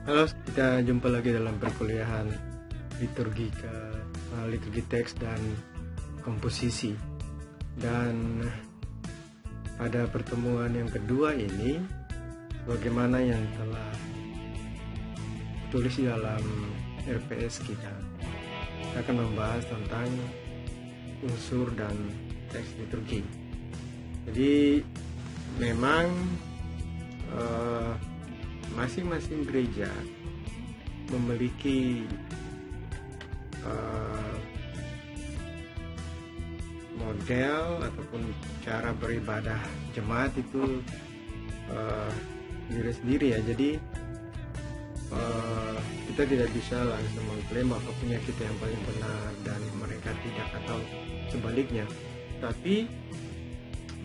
Halo, kita jumpa lagi dalam perkuliahan liturgi teks dan komposisi. Dan pada pertemuan yang kedua ini, bagaimana yang telah tulis di dalam RPS kita akan membahas tentang unsur dan teks liturgi. Jadi memang masing-masing gereja memiliki model ataupun cara beribadah jemaat itu sendiri-sendiri ya. Jadi kita tidak bisa langsung mengklaim bahwa punya kita yang paling benar dan mereka tidak, atau sebaliknya. Tapi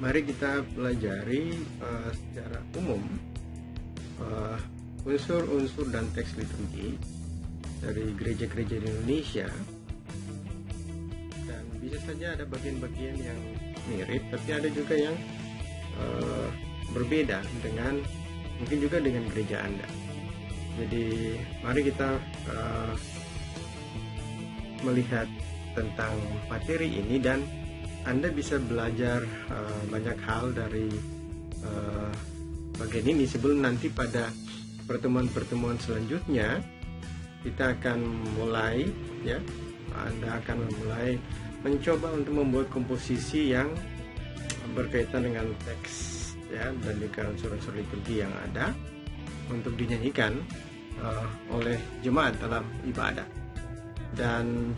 mari kita pelajari secara umum unsur-unsur dan teks liturgi dari gereja-gereja di Indonesia. Dan bisa saja ada bagian-bagian yang mirip, tapi ada juga yang berbeda dengan mungkin juga dengan gereja Anda. Jadi mari kita melihat tentang materi ini, dan Anda bisa belajar banyak hal dari bagian ini sebelum nanti pada pertemuan-pertemuan selanjutnya kita akan mulai ya. Anda akan mulai mencoba untuk membuat komposisi yang berkaitan dengan teks ya, dan juga unsur-unsur liturgi yang ada untuk dinyanyikan oleh jemaat dalam ibadah. Dan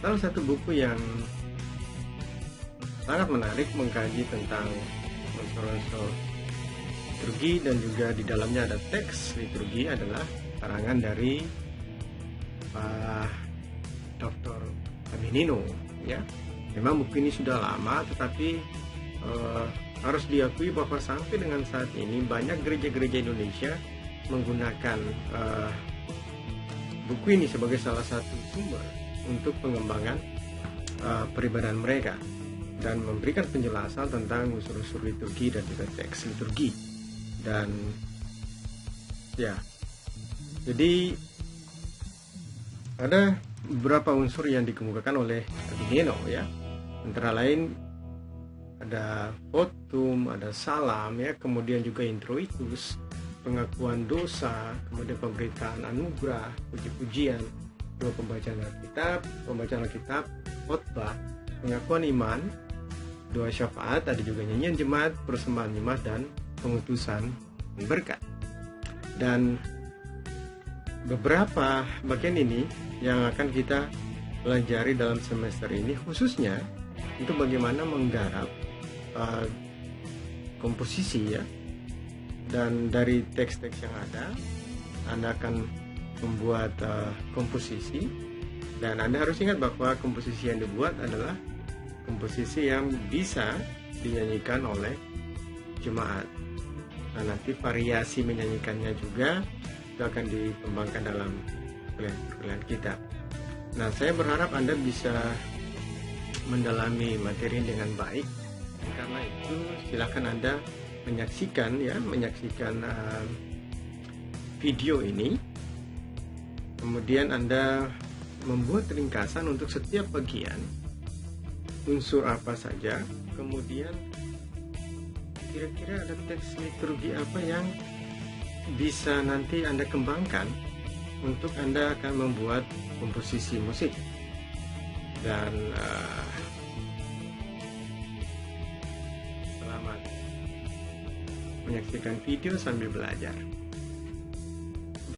salah satu buku yang sangat menarik mengkaji tentang unsur-unsur liturgi dan juga di dalamnya ada teks liturgi adalah karangan dari Pak Dr. Aminino ya. Memang buku ini sudah lama, tetapi harus diakui bahwa sampai dengan saat ini banyak gereja-gereja Indonesia menggunakan buku ini sebagai salah satu sumber untuk pengembangan peribadahan mereka dan memberikan penjelasan tentang unsur-unsur liturgi dan juga teks liturgi. Dan ya, jadi ada beberapa unsur yang dikemukakan oleh Aminino ya. Antara lain ada votum, ada salam ya, kemudian juga introitus, pengakuan dosa, kemudian pemberitaan anugerah, puji-pujian, dua pembacaan Alkitab, khotbah, pengakuan iman, doa syafaat, ada juga nyanyian jemaat, persembahan jemaat, dan pengutusan berkat. Dan beberapa bagian ini yang akan kita pelajari dalam semester ini, khususnya untuk bagaimana menggarap komposisi ya. Dan dari teks-teks yang ada, Anda akan membuat komposisi, dan Anda harus ingat bahwa komposisi yang dibuat adalah komposisi yang bisa dinyanyikan oleh jemaat. Nah, nanti variasi menyanyikannya juga itu akan dikembangkan dalam perkuliahan kita. Nah, saya berharap Anda bisa mendalami materi dengan baik. Karena itu silakan Anda menyaksikan video ini. Kemudian Anda membuat ringkasan untuk setiap bagian, unsur apa saja, kemudian kira-kira ada teks liturgi apa yang bisa nanti Anda kembangkan untuk Anda akan membuat komposisi musik. Dan selamat menyaksikan video sambil belajar.